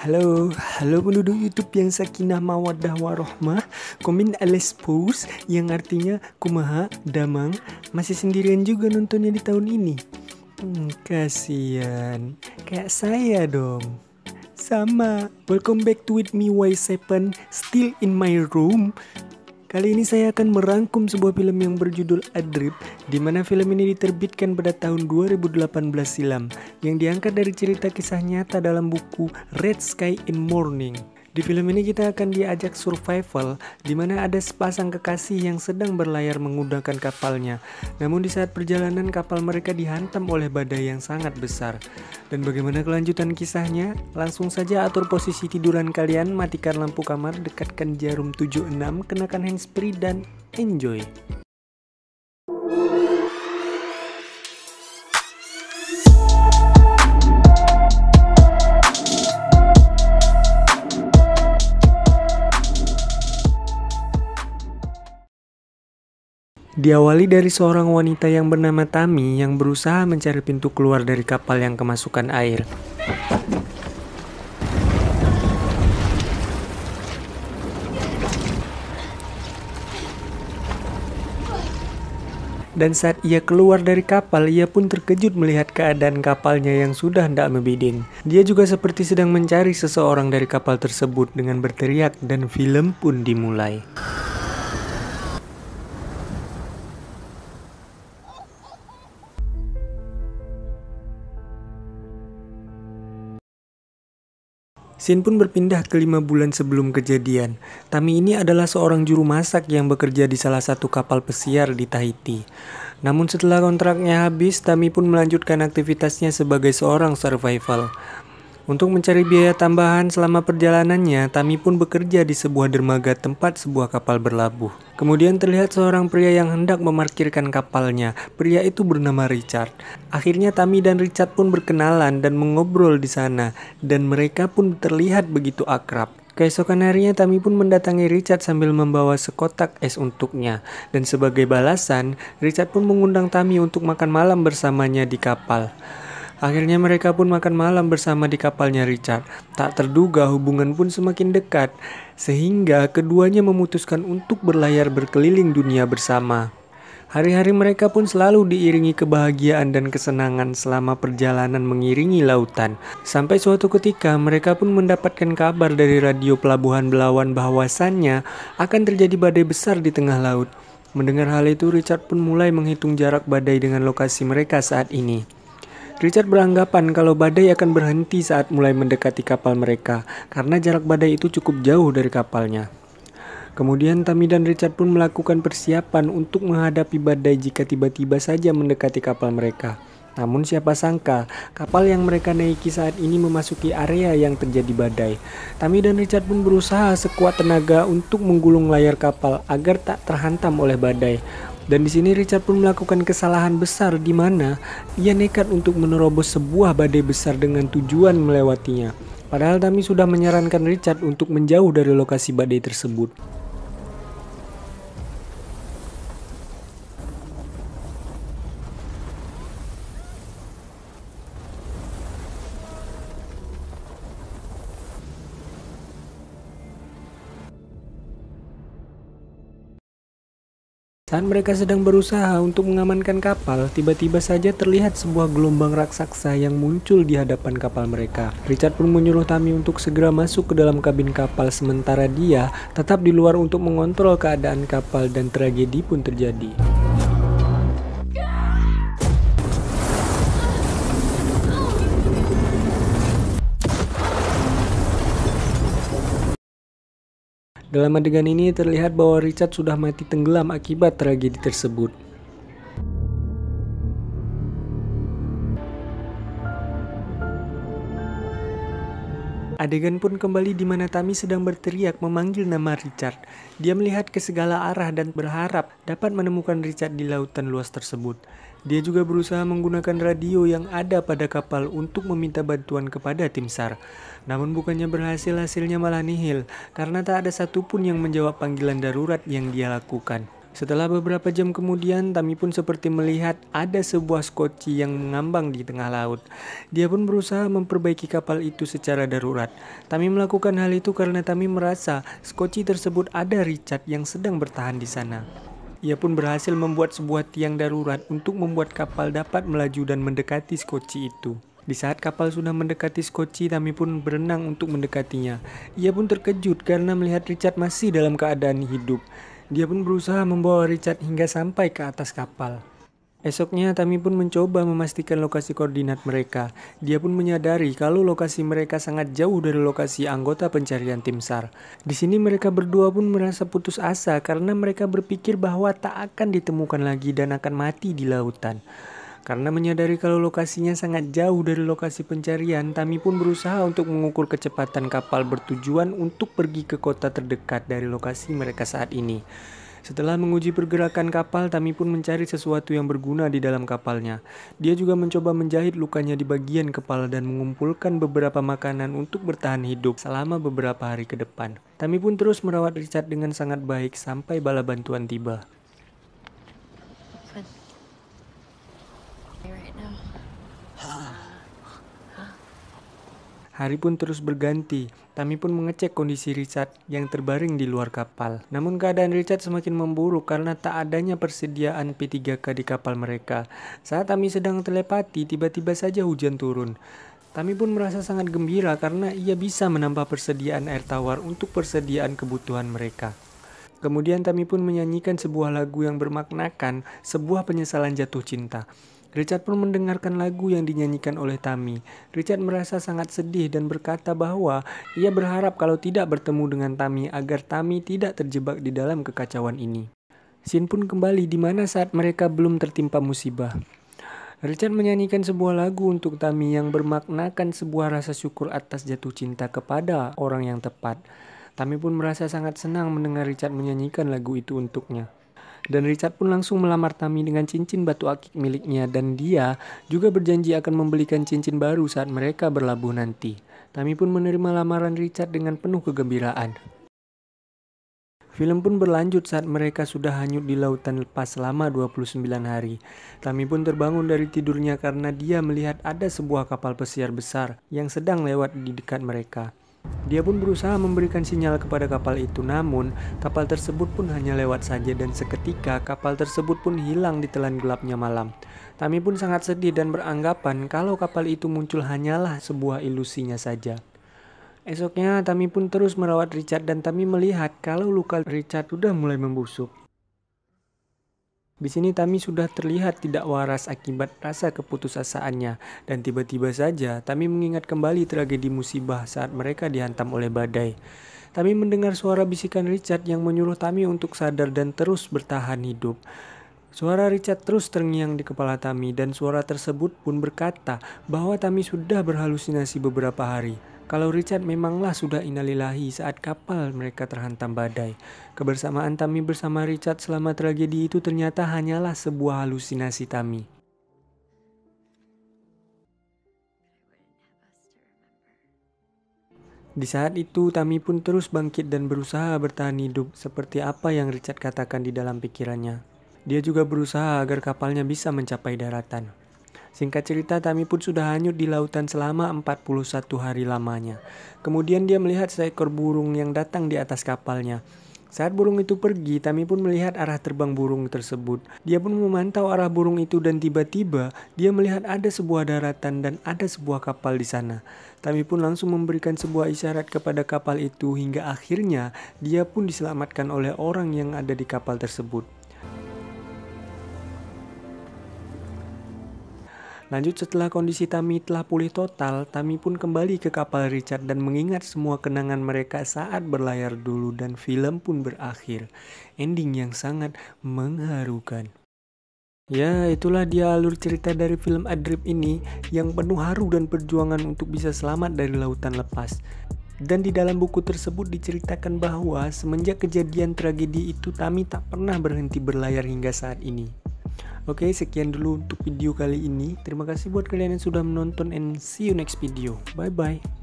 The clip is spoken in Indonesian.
Halo penduduk YouTube yang sakinah mawaddah warohmah. Komen alias post yang artinya kumaha, damang, masih sendirian juga nontonnya di tahun ini. Kasian, kayak saya dong. Sama, welcome back to with me Y7, still in my room. Kali ini saya akan merangkum sebuah film yang berjudul Adrib, di mana film ini diterbitkan pada tahun 2018 silam, yang diangkat dari cerita kisah nyata dalam buku Red Sky in Morning. Di film ini kita akan diajak survival, di mana ada sepasang kekasih yang sedang berlayar menggunakan kapalnya. Namun di saat perjalanan kapal mereka dihantam oleh badai yang sangat besar. Dan bagaimana kelanjutan kisahnya? Langsung saja atur posisi tiduran kalian, matikan lampu kamar, dekatkan jarum 76, kenakan handsfree dan enjoy. Diawali dari seorang wanita yang bernama Tami yang berusaha mencari pintu keluar dari kapal yang kemasukan air. Dan saat ia keluar dari kapal, ia pun terkejut melihat keadaan kapalnya yang sudah hendak membiding. Dia juga seperti sedang mencari seseorang dari kapal tersebut dengan berteriak, dan film pun dimulai. Scene pun berpindah ke 5 bulan sebelum kejadian. Tami ini adalah seorang juru masak yang bekerja di salah satu kapal pesiar di Tahiti. Namun setelah kontraknya habis, Tami pun melanjutkan aktivitasnya sebagai seorang survival. Untuk mencari biaya tambahan selama perjalanannya, Tami pun bekerja di sebuah dermaga tempat sebuah kapal berlabuh. Kemudian terlihat seorang pria yang hendak memarkirkan kapalnya. Pria itu bernama Richard. Akhirnya Tami dan Richard pun berkenalan dan mengobrol di sana, dan mereka pun terlihat begitu akrab. Keesokan harinya Tami pun mendatangi Richard sambil membawa sekotak es untuknya. Dan sebagai balasan, Richard pun mengundang Tami untuk makan malam bersamanya di kapal. Akhirnya mereka pun makan malam bersama di kapalnya Richard. Tak terduga hubungan pun semakin dekat, sehingga keduanya memutuskan untuk berlayar berkeliling dunia bersama. Hari-hari mereka pun selalu diiringi kebahagiaan dan kesenangan selama perjalanan mengiringi lautan. Sampai suatu ketika mereka pun mendapatkan kabar dari radio pelabuhan Belawan bahwasannya akan terjadi badai besar di tengah laut. Mendengar hal itu, Richard pun mulai menghitung jarak badai dengan lokasi mereka saat ini. Richard beranggapan kalau badai akan berhenti saat mulai mendekati kapal mereka, karena jarak badai itu cukup jauh dari kapalnya. Kemudian Tami dan Richard pun melakukan persiapan untuk menghadapi badai jika tiba-tiba saja mendekati kapal mereka. Namun siapa sangka, kapal yang mereka naiki saat ini memasuki area yang terjadi badai. Tami dan Richard pun berusaha sekuat tenaga untuk menggulung layar kapal agar tak terhantam oleh badai. Dan di sini Richard pun melakukan kesalahan besar di mana ia nekat untuk menerobos sebuah badai besar dengan tujuan melewatinya. Padahal Tami sudah menyarankan Richard untuk menjauh dari lokasi badai tersebut. Saat mereka sedang berusaha untuk mengamankan kapal, tiba-tiba saja terlihat sebuah gelombang raksasa yang muncul di hadapan kapal mereka. Richard pun menyuruh Tami untuk segera masuk ke dalam kabin kapal, sementara dia tetap di luar untuk mengontrol keadaan kapal, dan tragedi pun terjadi. Dalam adegan ini terlihat bahwa Richard sudah mati tenggelam akibat tragedi tersebut. Adegan pun kembali di mana Tami sedang berteriak memanggil nama Richard. Dia melihat ke segala arah dan berharap dapat menemukan Richard di lautan luas tersebut. Dia juga berusaha menggunakan radio yang ada pada kapal untuk meminta bantuan kepada tim SAR. Namun bukannya berhasil, hasilnya malah nihil karena tak ada satupun yang menjawab panggilan darurat yang dia lakukan. Setelah beberapa jam kemudian, Tami pun seperti melihat ada sebuah skoci yang mengambang di tengah laut. Dia pun berusaha memperbaiki kapal itu secara darurat. Tami melakukan hal itu karena Tami merasa skoci tersebut ada Richard yang sedang bertahan di sana. Ia pun berhasil membuat sebuah tiang darurat untuk membuat kapal dapat melaju dan mendekati skoci itu. Di saat kapal sudah mendekati skoci, Tami pun berenang untuk mendekatinya. Ia pun terkejut karena melihat Richard masih dalam keadaan hidup. Dia pun berusaha membawa Richard hingga sampai ke atas kapal. Esoknya, Tami pun mencoba memastikan lokasi koordinat mereka. Dia pun menyadari kalau lokasi mereka sangat jauh dari lokasi anggota pencarian tim SAR. Di sini mereka berdua pun merasa putus asa karena mereka berpikir bahwa tak akan ditemukan lagi dan akan mati di lautan. Karena menyadari kalau lokasinya sangat jauh dari lokasi pencarian, Tami pun berusaha untuk mengukur kecepatan kapal bertujuan untuk pergi ke kota terdekat dari lokasi mereka saat ini. Setelah menguji pergerakan kapal, Tami pun mencari sesuatu yang berguna di dalam kapalnya. Dia juga mencoba menjahit lukanya di bagian kepala dan mengumpulkan beberapa makanan untuk bertahan hidup selama beberapa hari ke depan. Tami pun terus merawat Richard dengan sangat baik sampai bala bantuan tiba. Hari pun terus berganti. Tami pun mengecek kondisi Richard yang terbaring di luar kapal. Namun keadaan Richard semakin memburuk karena tak adanya persediaan P3K di kapal mereka. Saat Tami sedang telepati, tiba-tiba saja hujan turun. Tami pun merasa sangat gembira karena ia bisa menambah persediaan air tawar untuk persediaan kebutuhan mereka. Kemudian Tami pun menyanyikan sebuah lagu yang bermaknakan sebuah penyesalan jatuh cinta. Richard pun mendengarkan lagu yang dinyanyikan oleh Tami. Richard merasa sangat sedih dan berkata bahwa ia berharap kalau tidak bertemu dengan Tami agar Tami tidak terjebak di dalam kekacauan ini. Scene pun kembali di mana saat mereka belum tertimpa musibah. Richard menyanyikan sebuah lagu untuk Tami yang bermaknakan sebuah rasa syukur atas jatuh cinta kepada orang yang tepat. Tami pun merasa sangat senang mendengar Richard menyanyikan lagu itu untuknya. Dan Richard pun langsung melamar Tami dengan cincin batu akik miliknya dan dia juga berjanji akan membelikan cincin baru saat mereka berlabuh nanti. Tami pun menerima lamaran Richard dengan penuh kegembiraan. Film pun berlanjut saat mereka sudah hanyut di lautan lepas selama 29 hari. Tami pun terbangun dari tidurnya karena dia melihat ada sebuah kapal pesiar besar yang sedang lewat di dekat mereka. Dia pun berusaha memberikan sinyal kepada kapal itu, namun kapal tersebut pun hanya lewat saja dan seketika kapal tersebut pun hilang di telan gelapnya malam. Tami pun sangat sedih dan beranggapan kalau kapal itu muncul hanyalah sebuah ilusinya saja. Esoknya Tami pun terus merawat Richard dan Tami melihat kalau luka Richard sudah mulai membusuk. Di sini Tami sudah terlihat tidak waras akibat rasa keputusasaannya dan tiba-tiba saja Tami mengingat kembali tragedi musibah saat mereka dihantam oleh badai. Tami mendengar suara bisikan Richard yang menyuruh Tami untuk sadar dan terus bertahan hidup. Suara Richard terus terngiang di kepala Tami dan suara tersebut pun berkata bahwa Tami sudah berhalusinasi beberapa hari. Kalau Richard memanglah sudah innalillahi saat kapal mereka terhantam badai. Kebersamaan Tami bersama Richard selama tragedi itu ternyata hanyalah sebuah halusinasi Tami. Di saat itu Tami pun terus bangkit dan berusaha bertahan hidup seperti apa yang Richard katakan di dalam pikirannya. Dia juga berusaha agar kapalnya bisa mencapai daratan. Singkat cerita, Tami pun sudah hanyut di lautan selama 41 hari lamanya. Kemudian dia melihat seekor burung yang datang di atas kapalnya. Saat burung itu pergi, Tami pun melihat arah terbang burung tersebut. Dia pun memantau arah burung itu dan tiba-tiba dia melihat ada sebuah daratan dan ada sebuah kapal di sana. Tami pun langsung memberikan sebuah isyarat kepada kapal itu hingga akhirnya dia pun diselamatkan oleh orang yang ada di kapal tersebut. Lanjut setelah kondisi Tami telah pulih total, Tami pun kembali ke kapal Richard dan mengingat semua kenangan mereka saat berlayar dulu dan film pun berakhir. Ending yang sangat mengharukan. Ya, itulah dia alur cerita dari film Adrift ini yang penuh haru dan perjuangan untuk bisa selamat dari lautan lepas. Dan di dalam buku tersebut diceritakan bahwa semenjak kejadian tragedi itu Tami tak pernah berhenti berlayar hingga saat ini. Oke, sekian dulu untuk video kali ini. Terima kasih buat kalian yang sudah menonton and see you next video. Bye bye.